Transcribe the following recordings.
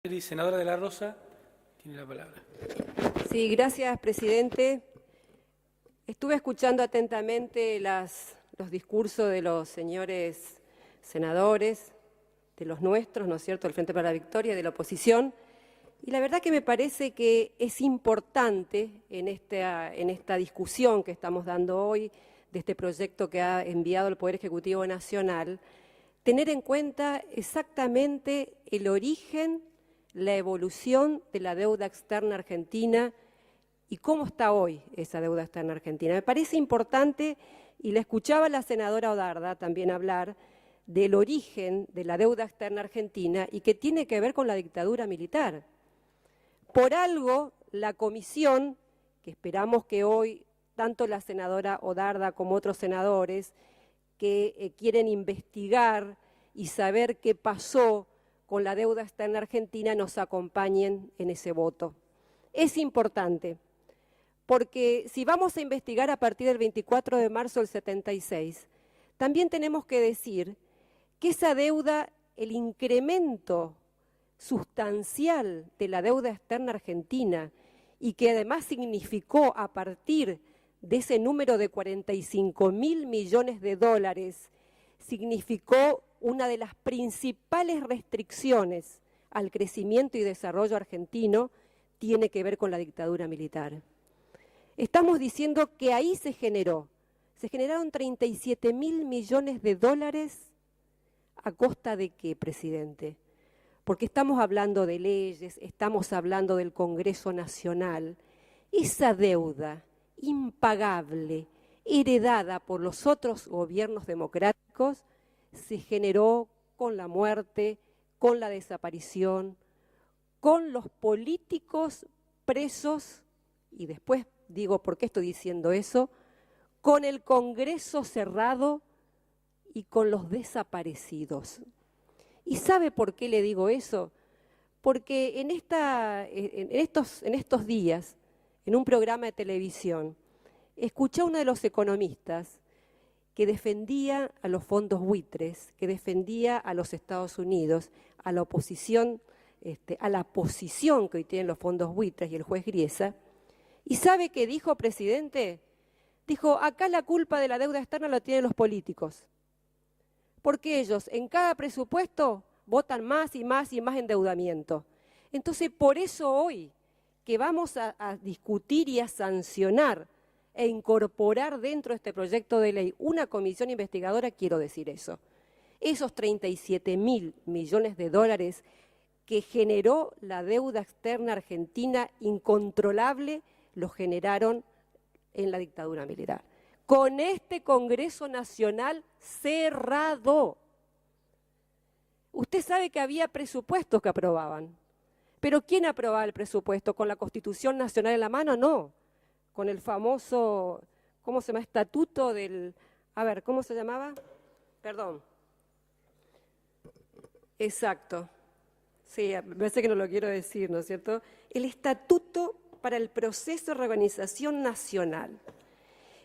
Senadora de la Rosa, tiene la palabra. Sí, gracias, presidente. Estuve escuchando atentamente los discursos de los señores senadores, de los nuestros, ¿no es cierto?, del Frente para la Victoria, de la oposición, y la verdad que me parece que es importante en esta discusión que estamos dando hoy, de este proyecto que ha enviado el Poder Ejecutivo Nacional, tener en cuenta exactamente el origen, la evolución de la deuda externa argentina y cómo está hoy esa deuda externa argentina. Me parece importante, y la escuchaba la senadora Odarda también hablar, del origen de la deuda externa argentina y que tiene que ver con la dictadura militar. Por algo, la comisión, que esperamos que hoy tanto la senadora Odarda como otros senadores que quieren investigar y saber qué pasó con la deuda externa argentina, nos acompañen en ese voto. Es importante, porque si vamos a investigar a partir del 24 de marzo del 76, también tenemos que decir que esa deuda, el incremento sustancial de la deuda externa argentina, y que además significó a partir de ese número de 45.000 millones de dólares, significó una de las principales restricciones al crecimiento y desarrollo argentino, tiene que ver con la dictadura militar. Estamos diciendo que ahí se generaron 37.000 millones de dólares. ¿A costa de qué, presidente? Porque estamos hablando de leyes, estamos hablando del Congreso Nacional. Esa deuda impagable, heredada por los otros gobiernos democráticos, se generó con la muerte, con la desaparición, con los políticos presos, y después digo por qué estoy diciendo eso, con el Congreso cerrado y con los desaparecidos. ¿Y sabe por qué le digo eso? Porque en estos días, en un programa de televisión, escuché a uno de los economistas que defendía a los fondos buitres, que defendía a los Estados Unidos, a la oposición, a la posición que hoy tienen los fondos buitres y el juez Griesa. ¿Y sabe qué dijo, presidente? Dijo, acá la culpa de la deuda externa la tienen los políticos, porque ellos en cada presupuesto votan más y más y más endeudamiento. Entonces, por eso hoy que vamos a discutir y a sancionar e incorporar dentro de este proyecto de ley una comisión investigadora, quiero decir eso. Esos 37.000 millones de dólares que generó la deuda externa argentina incontrolable, lo generaron en la dictadura militar. Con este Congreso Nacional cerrado. Usted sabe que había presupuestos que aprobaban, pero ¿quién aprobaba el presupuesto? ¿Con la Constitución Nacional en la mano? No. Con el famoso, ¿cómo se llama? Estatuto del, a ver, ¿cómo se llamaba? Perdón. Exacto. Sí, me parece que no lo quiero decir, ¿no es cierto? El Estatuto para el Proceso de Reorganización Nacional,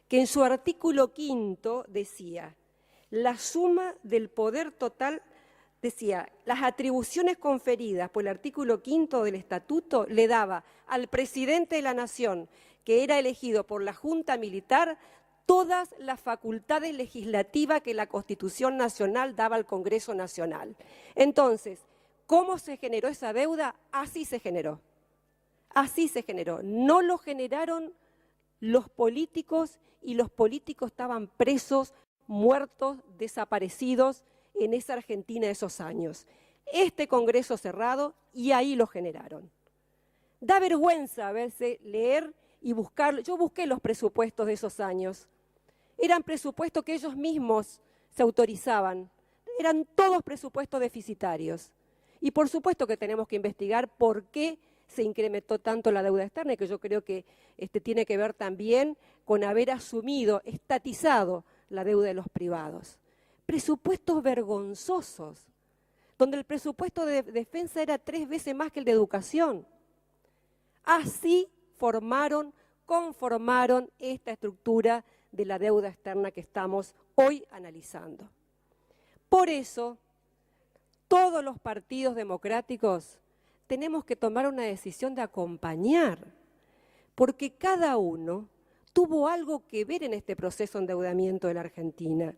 que en su artículo 5 decía, la suma del poder total, decía, las atribuciones conferidas por el artículo 5 del Estatuto le daba al presidente de la Nación, que era elegido por la Junta Militar, todas las facultades legislativas que la Constitución Nacional daba al Congreso Nacional. Entonces, ¿cómo se generó esa deuda? Así se generó. Así se generó. No lo generaron los políticos, y los políticos estaban presos, muertos, desaparecidos en esa Argentina de esos años. Este Congreso cerrado, y ahí lo generaron. Da vergüenza a veces leer y buscar. Yo busqué los presupuestos de esos años. Eran presupuestos que ellos mismos se autorizaban. Eran todos presupuestos deficitarios. Y por supuesto que tenemos que investigar por qué se incrementó tanto la deuda externa, y que yo creo que tiene que ver también con haber asumido, estatizado la deuda de los privados. Presupuestos vergonzosos, donde el presupuesto de defensa era 3 veces más que el de educación. Así conformaron esta estructura de la deuda externa que estamos hoy analizando. Por eso, todos los partidos democráticos tenemos que tomar una decisión de acompañar, porque cada uno tuvo algo que ver en este proceso de endeudamiento de la Argentina.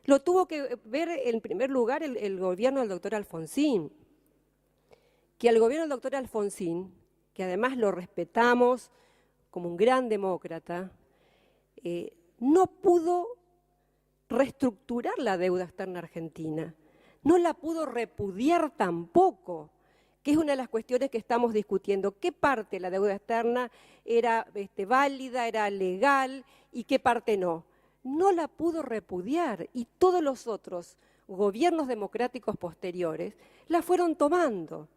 Lo tuvo que ver en primer lugar el gobierno del doctor Alfonsín, que al gobierno del doctor Alfonsín, que además lo respetamos como un gran demócrata, no pudo reestructurar la deuda externa argentina, no la pudo repudiar tampoco, que es una de las cuestiones que estamos discutiendo. ¿Qué parte de la deuda externa era válida, era legal y qué parte no? No la pudo repudiar y todos los otros gobiernos democráticos posteriores la fueron tomando.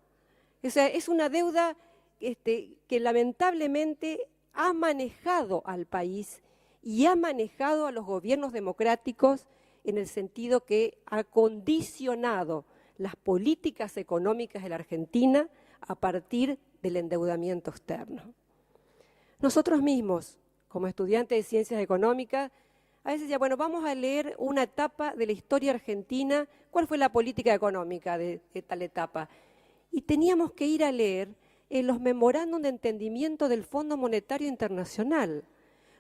O sea, es una deuda que lamentablemente ha manejado al país y ha manejado a los gobiernos democráticos en el sentido que ha condicionado las políticas económicas de la Argentina a partir del endeudamiento externo. Nosotros mismos, como estudiantes de ciencias económicas, a veces decía, bueno, vamos a leer una etapa de la historia argentina, ¿cuál fue la política económica de tal etapa? Y teníamos que ir a leer los memorándum de entendimiento del Fondo Monetario Internacional,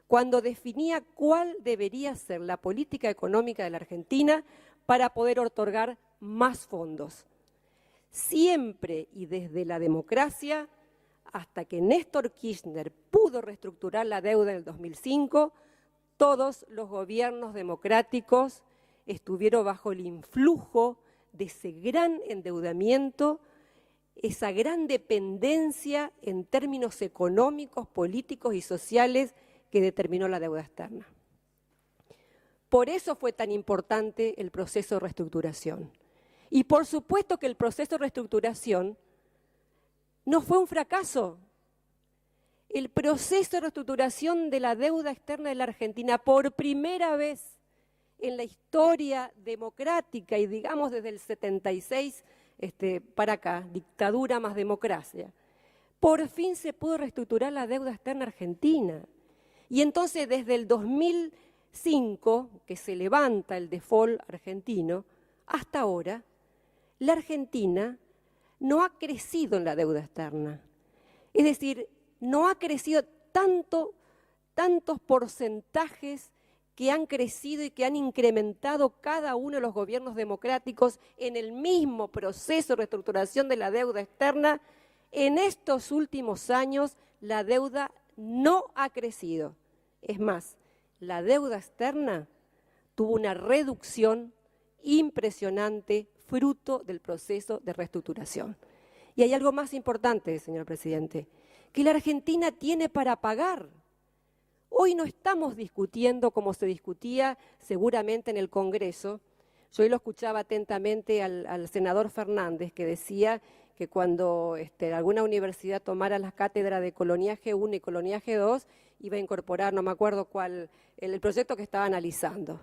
cuando definía cuál debería ser la política económica de la Argentina para poder otorgar más fondos. Siempre y desde la democracia, hasta que Néstor Kirchner pudo reestructurar la deuda en el 2005, todos los gobiernos democráticos estuvieron bajo el influjo de ese gran endeudamiento, esa gran dependencia en términos económicos, políticos y sociales que determinó la deuda externa. Por eso fue tan importante el proceso de reestructuración. Y por supuesto que el proceso de reestructuración no fue un fracaso. El proceso de reestructuración de la deuda externa de la Argentina, por primera vez en la historia democrática y digamos desde el 76 para acá, dictadura más democracia, por fin se pudo reestructurar la deuda externa argentina. Y entonces desde el 2005, que se levanta el default argentino, hasta ahora, la Argentina no ha crecido en la deuda externa. Es decir, no ha crecido tantos porcentajes que han crecido y que han incrementado cada uno de los gobiernos democráticos en el mismo proceso de reestructuración de la deuda externa. En estos últimos años la deuda no ha crecido. Es más, la deuda externa tuvo una reducción impresionante fruto del proceso de reestructuración. Y hay algo más importante, señor presidente, que la Argentina tiene para pagar. Hoy no estamos discutiendo como se discutía seguramente en el Congreso. Yo hoy lo escuchaba atentamente al senador Fernández, que decía que cuando alguna universidad tomara las cátedras de coloniaje 1 y coloniaje 2, iba a incorporar, no me acuerdo cuál, el proyecto que estaba analizando.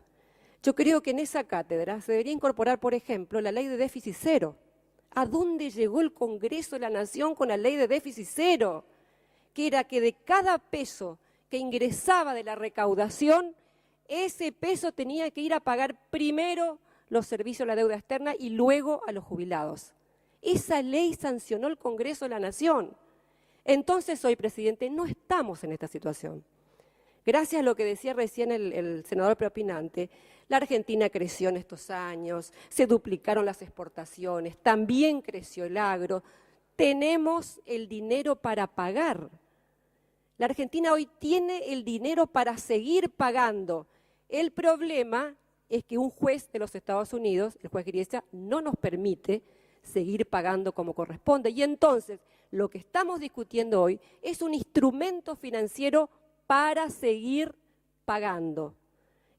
Yo creo que en esa cátedra se debería incorporar, por ejemplo, la ley de déficit cero. ¿A dónde llegó el Congreso de la Nación con la ley de déficit cero? Que era que de cada peso que ingresaba de la recaudación, ese peso tenía que ir a pagar primero los servicios de la deuda externa y luego a los jubilados. Esa ley sancionó el Congreso de la Nación. Entonces hoy, presidente, no estamos en esta situación. Gracias a lo que decía recién el senador preopinante, la Argentina creció en estos años, se duplicaron las exportaciones, también creció el agro, tenemos el dinero para pagar. La Argentina hoy tiene el dinero para seguir pagando. El problema es que un juez de los Estados Unidos, el juez Griesa, no nos permite seguir pagando como corresponde. Y entonces, lo que estamos discutiendo hoy es un instrumento financiero para seguir pagando.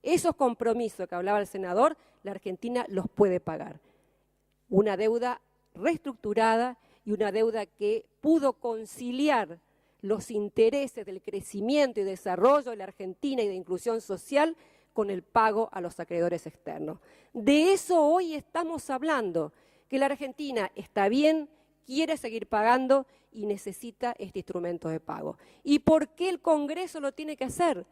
Esos compromisos que hablaba el senador, la Argentina los puede pagar. Una deuda reestructurada y una deuda que pudo conciliar los intereses del crecimiento y desarrollo de la Argentina y de inclusión social con el pago a los acreedores externos. De eso hoy estamos hablando, que la Argentina está bien, quiere seguir pagando y necesita este instrumento de pago. ¿Y por qué el Congreso lo tiene que hacer?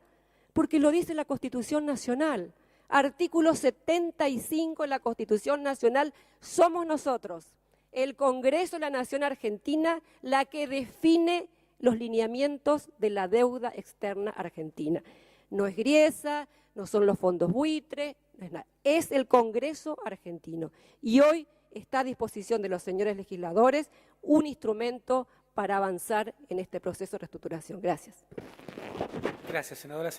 Porque lo dice la Constitución Nacional. Artículo 75 de la Constitución Nacional, somos nosotros, el Congreso de la Nación Argentina la que define los lineamientos de la deuda externa argentina. No es Griesa, no son los fondos buitre, no es nada. Es el Congreso argentino. Y hoy está a disposición de los señores legisladores un instrumento para avanzar en este proceso de reestructuración. Gracias. Gracias, senadora.